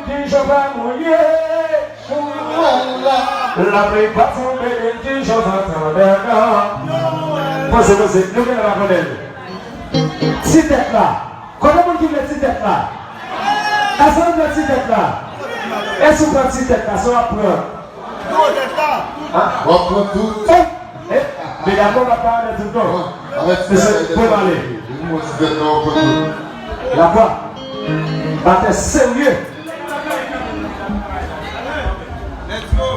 belle je vais mouiller. La préparation belle je vais t'entendre. Posez, nous venons la modèle. Si tête là, comment vous dites si tête là? Est-ce que vous si tête là? Est-ce que vous si tête là? Ça va prendre. On prend tout. Mais d'abord, on va parler de tout le temps. C'est pour parler. La voix. T'es sérieux. Let's go.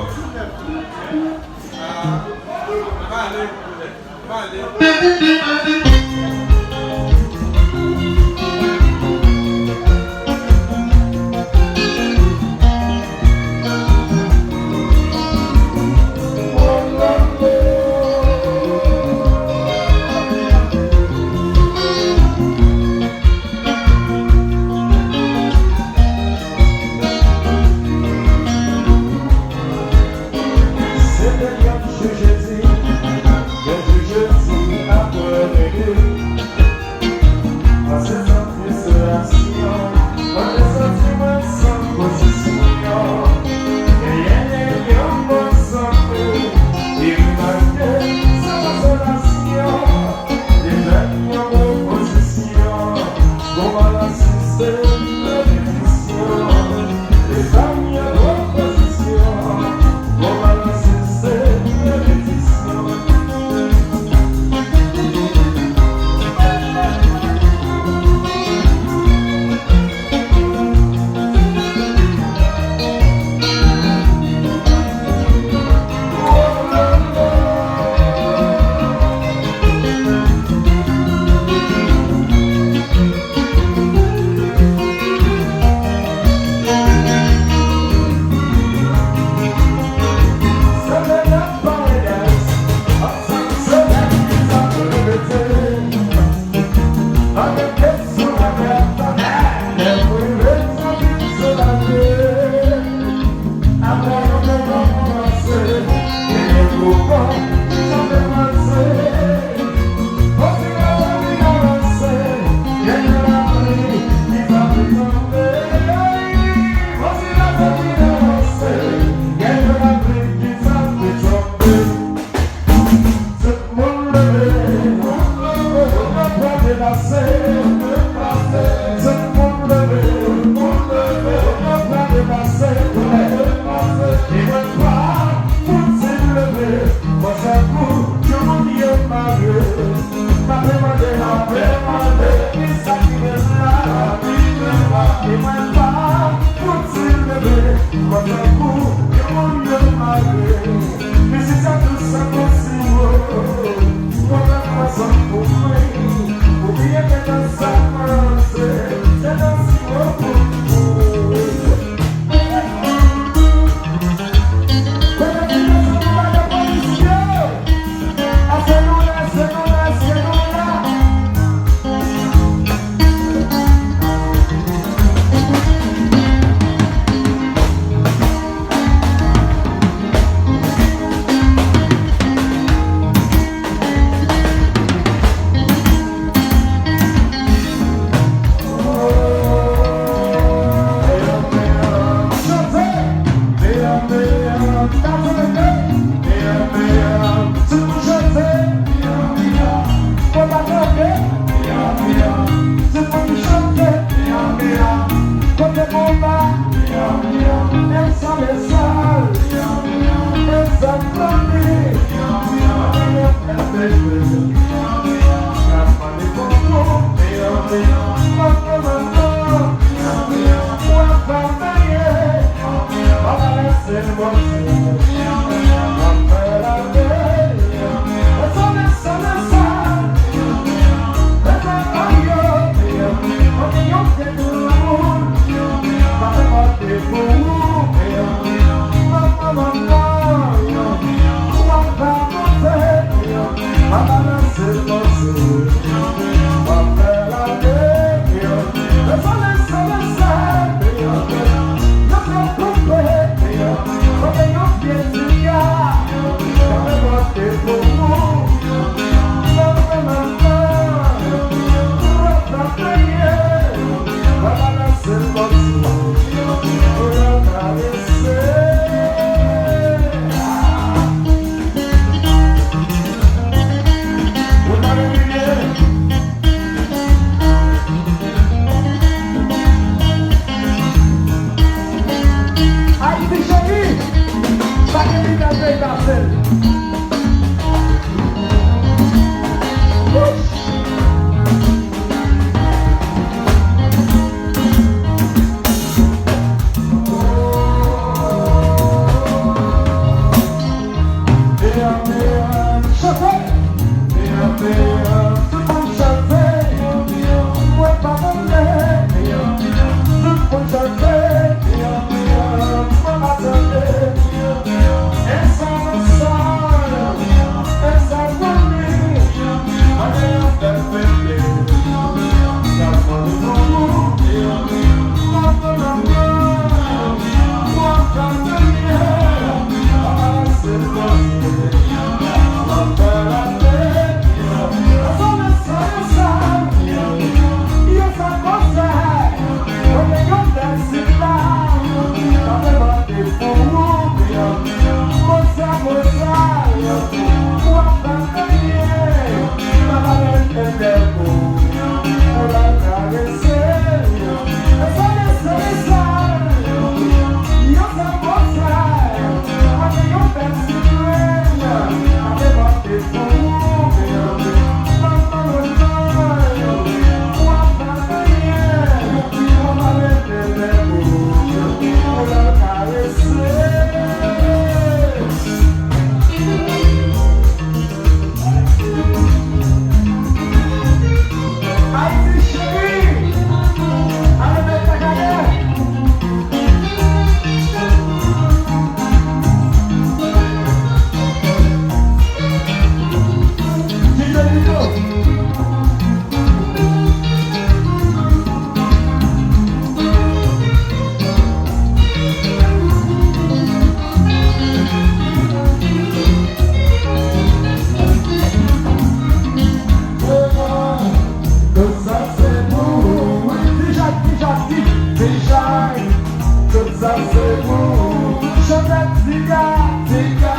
tout ça c'est vous. Chantez tika, tika,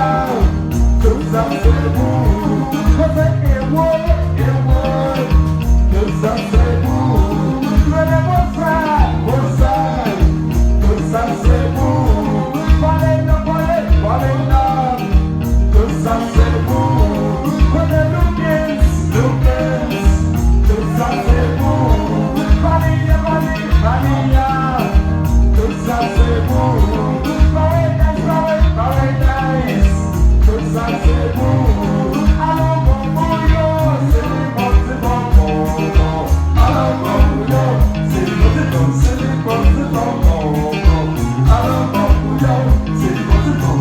tout ça c'est vous. Côté héros, tout ça c'est vous. Venez mon frère, tout ça c'est vous. Parlez là, tout ça c'est vous. Côté Lucas, tout ça c'est vous. Maria, tout ça c'est vous. Paradise, tout ça c'est vous. Alors bon bouillon, c'est les bons, alors bon bouillon, c'est les bons, alors bon bouillon, c'est les bons,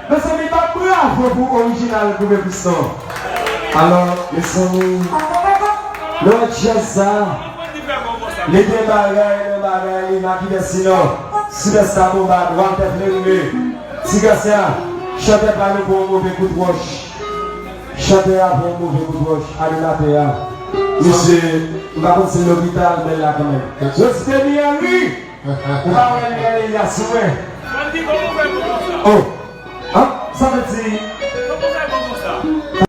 mais ça n'est pas bravo pour original pour le piston. Alors, les amis, l'autre chose ça, les deux bagailles, les maquilles sinon, si le sabot va droit être levé, si Gassia, chantez pas le bon mauvais coup de roche, chantez à bon mauvais coup de roche, allez la théa. Monsieur, on va continuer l'hôpital, mais là quand même. Je suis bien lui, on va aller à souhait. Oh, hein, ça veut dire.